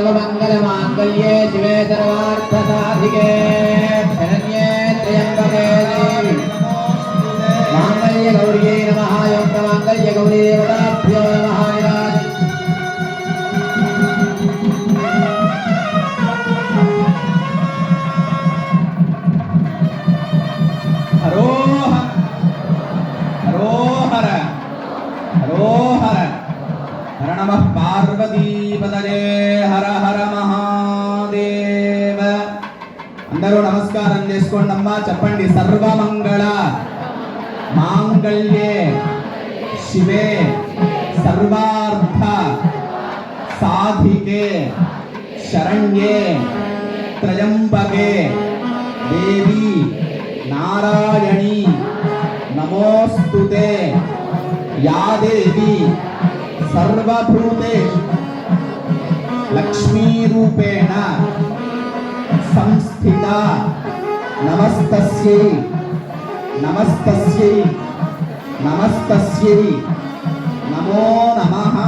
सर्वमङ्गलमाङ्गल्ये शिवे सर्वार्थसाधिके शरण्ये त्र्यम्बके देवी माङ्गल्यगौर्यै नमः योगमाङ्गल्यगौरी देवताभ्यो नमः పార్వతీపదరే హర హర మహాదేవ. అందరూ నమస్కారం చేసుకోండి అమ్మా. చెప్పండి. సర్వమంగళ మాంగళ్యే శివే సర్వార్థ సాధికే శరణ్యే త్రయంబకే దేవి నారాయణి నమోస్తుతే. యా దేవి सर्वभूतेषु लक्ष्मीरूपेण संस्थिता नमस्तस्यै नमस्तस्यै नमस्तस्यै नमो नमः.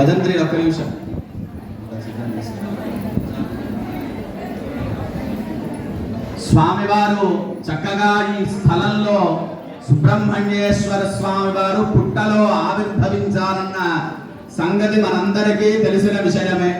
భజంత్రి ఒక్క నిమిషం. స్వామివారు చక్కగా ఈ స్థలంలో సుబ్రహ్మణ్యేశ్వర స్వామివారు పుట్టలో ఆవిర్భవించాలన్న సంగతి మనందరికీ తెలిసిన విషయమే.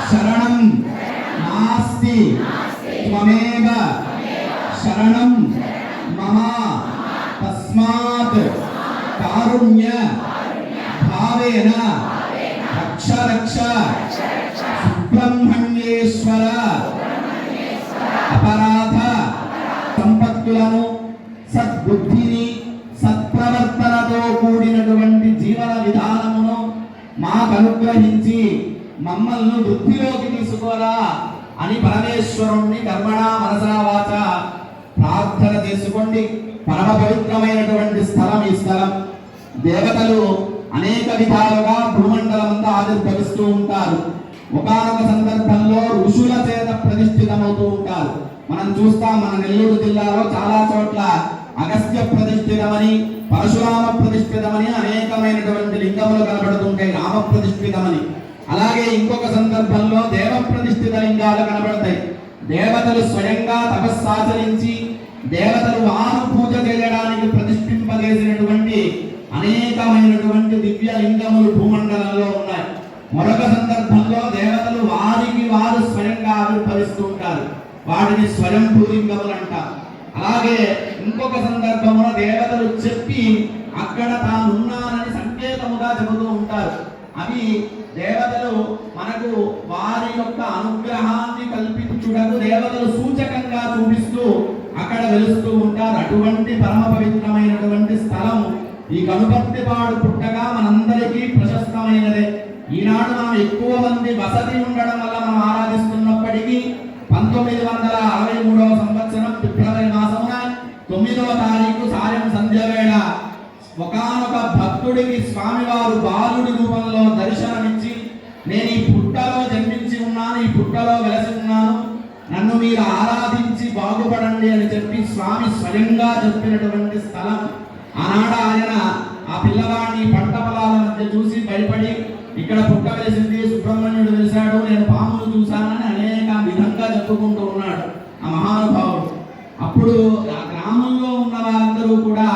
శరణం నాస్తి త్వమేవ శరణం మమ తస్మాత్ కారుణ్య భావేన రక్ష రక్ష సుబ్రహ్మణ్యేశ్వర అపరాధ సంపత్తులను సద్బుద్ధిని సత్ప్రవర్తనతో కూడినటువంటి జీవన విధానమును మాకు అనుగ్రహించి మమ్మల్ని వృద్ధిలోకి తీసుకోరా అని పరమేశ్వరుణ్ణి కర్మణా మనసా వాచ ప్రార్థన చేసుకోండి. పరమ పవిత్రమైనటువంటి స్థలం ఈ స్థలం. దేవతలు అనేక విధాలుగా భూమండలమంతా ఆవిర్భవిస్తూ ఉంటారు. ఒకానొక సందర్భంలో ఋషుల చేత ప్రతిష్ఠితమవుతూ ఉంటారు. మనం చూస్తాం, మన నెల్లూరు జిల్లాలో చాలా చోట్ల అగస్త్య ప్రతిష్ఠితమని, పరశురామ ప్రతిష్ఠితమని అనేకమైనటువంటి లింగములు కనబడుతుంటాయి, రామ ప్రతిష్ఠితమని. అలాగే ఇంకొక సందర్భంలో దేవ ప్రతిష్ఠిత లింగాలు కనబడతాయి. దేవతలు స్వయంగా తపస్సాచరించి దేవతలు వారు పూజ చేయడానికి ప్రతిష్ఠింపజేసినటువంటి అనేకమైనటువంటి దివ్య లింగములు భూమండలంలో ఉన్నాయి. మరొక సందర్భంలో దేవతలు వారికి వారు స్వయంగా ఆవిర్భవిస్తూ ఉంటారు. వాటిని స్వయంభూలింగములు అంటారు. అలాగే ఇంకొక సందర్భంలో దేవతలు చెప్పి అక్కడ తానున్నానని సంకేతముగా చెబుతూ ఉంటారు. అవి దేవతలు మనకు వారి యొక్క అనుగ్రహాన్ని కల్పించుటకు దేవతలు సూచకంగా చూపిస్తూ అక్కడ వెలుస్తూ ఉంటారు. అటువంటి పరమ పవిత్రమైనటువంటి స్థలం ఈ కనుపర్తిపాడు పుట్టగా మనందరికీ ప్రశస్తమైనదే. ఈనాడు మనం ఎక్కువ మంది వసతి ఉండడం వల్ల మనం ఆరాధిస్తున్నప్పటికీ 1963వ సంవత్సరం ఫిబ్రవరి మాసమున 9వ తారీఖు సాయం సంధ్య వేళ ఒకానొక భక్తుడికి స్వామివారు బాలుడి రూపంలో దర్శనమిచ్చి, నేను ఈ పుట్టలో జన్మించి ఉన్నాను, ఈ పుట్టలో వెలసి ఉన్నాను, నన్ను మీరు ఆరాధించి బాగుపడండి అని చెప్పి స్వామి స్వయంగా చెప్పినటువంటి స్థలం. ఆనాడు ఆయన ఆ పిల్లవాడిని పంట పొలాల మధ్య చూసి భయపడి ఇక్కడ పుట్ట వెలిసింది, సుబ్రహ్మణ్యుడు వెలిశాడు, నేను పాములు చూశానని అనేక విధంగా చెప్పుకుంటూ ఉన్నాడు ఆ మహానుభావుడు. అప్పుడు ఆ గ్రామంలో ఉన్న వారందరూ కూడా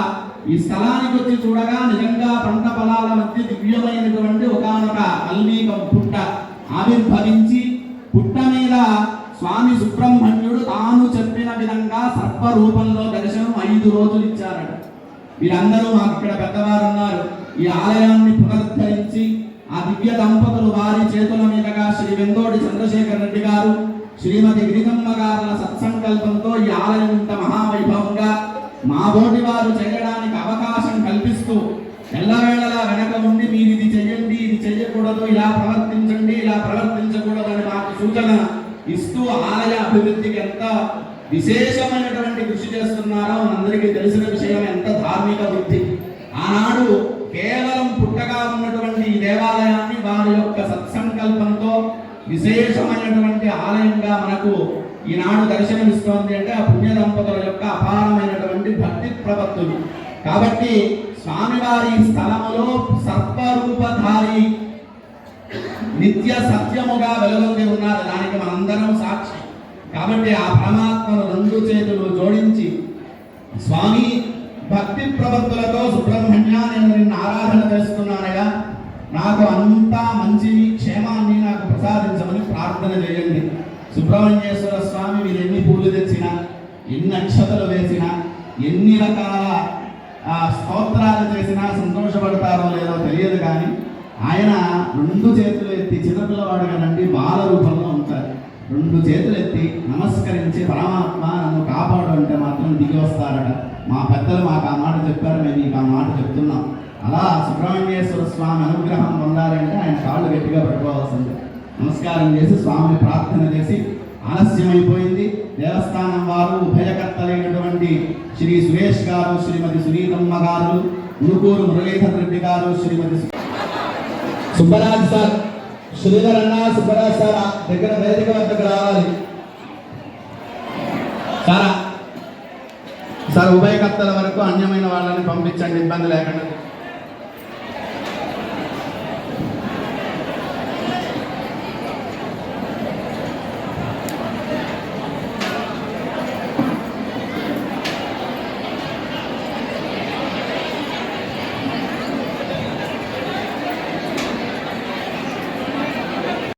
ఈ స్థలానికి వచ్చి చూడగా నిజంగా పంట పొలాల మధ్య దివ్యమైనటువంటి ఒకానొక అల్మీకం పుట్ట ఆవిర్భవించి, పుట్ట మీద స్వామి సుబ్రహ్మణ్యుడు తాను చెప్పిన విధంగా సర్ప రూపంలో దర్శనం 5 రోజులు ఇచ్చారట. వీరందరూ మాకు ఇక్కడ పెద్దవారు ఉన్నారు. ఈ ఆలయాన్ని పునరుద్ధరించి ఆ దివ్య దంపతులు వారి చేతుల మీదుగా శ్రీ వెంగోడి చంద్రశేఖర్ రెడ్డి గారు, శ్రీమతి గిరిజమ్మ గారుల సత్సంకల్పంతో ఈ ఆలయం ఇంత మహావైభవంగా మా బోటి వారు చేయడానికి అవకాశం కల్పిస్తూ ఎల్లవేళలా వెనక ఉండి మీరు ఇది చెయ్యండి, ఇది చెయ్యకూడదు, ఇలా ప్రవర్తించండి, ఇలా ప్రవర్తించకూడదు అని మాకు సూచన ఇస్తూ ఆలయ అభివృద్ధికి ఎంత విశేషమైనటువంటి కృషి చేస్తున్నారో మనందరికీ తెలిసిన విషయం. ఎంత ధార్మిక బుద్ధి. ఆనాడు కేవలం పుట్టగా ఉన్నటువంటి ఈ దేవాలయాన్ని వారి యొక్క సత్సంకల్పంతో విశేషమైనటువంటి ఆలయంగా మనకు ఈనాడు దర్శనమిస్తోంది. అంటే ఆ పుణ్య దంపతుల యొక్క అపారమైనటువంటి భక్తి ప్రపత్తులు. కాబట్టి స్వామివారి స్థలములో సర్వరూపధారి నిత్య సత్యముగా వెలుగొంది ఉన్నారు. దానికి మనందరం సాక్షి. కాబట్టి ఆ పరమాత్మను 2 చేతులు జోడించి, స్వామి భక్తి ప్రపత్తులతో సుబ్రహ్మణ్య నేను నిన్ను ఆరాధన చేస్తున్నానగా, నాకు అంతా మంచిని క్షేమాన్ని నాకు ప్రసాదించమని ప్రార్థన చేయండి. సుబ్రహ్మణ్యేశ్వర స్వామి మీరు ఎన్ని పూలు తెచ్చినా, ఎన్ని అక్షతలు వేసినా, ఎన్ని రకాల స్తోత్రాలు చేసినా సంతోషపడతారో లేదో తెలియదు. కానీ ఆయన 2 చేతులు ఎత్తి, చిన్నపిల్లవాడుగా నండి బాల రూపంలో ఉంటారు, 2 చేతులు ఎత్తి నమస్కరించి పరమాత్మ నన్ను కాపాడు అంటే మాత్రం దిగి వస్తారట. మా పెద్దలు మాకు ఆ మాట చెప్పారు, మేము మీకు ఆ మాట చెప్తున్నాం. అలా సుబ్రహ్మణ్యేశ్వర స్వామి అనుగ్రహం పొందాలంటే ఆయన కాళ్ళు గట్టిగా పట్టుకోవాల్సింది. నమస్కారం చేసి స్వామిని ప్రార్థన చేసి, ఆలస్యమైపోయింది. దేవస్థానం వారు ఉభయకర్తలైనటువంటి శ్రీ సురేష్ గారు, శ్రీమతి సునీతమ్మ గారు, ఉనుకూరు మురళీధర్ రెడ్డి గారు, శ్రీమతి సుబ్బరాజ్ సార్, శ్రీధర్ అన్న, సుబ్బరాజ్ సార్ దగ్గర వేదిక వద్దకు రావాలి. సార్ ఉభయకర్తల వరకు అన్యమైన వాళ్ళని పంపించండి, ఇబ్బంది లేకుండా.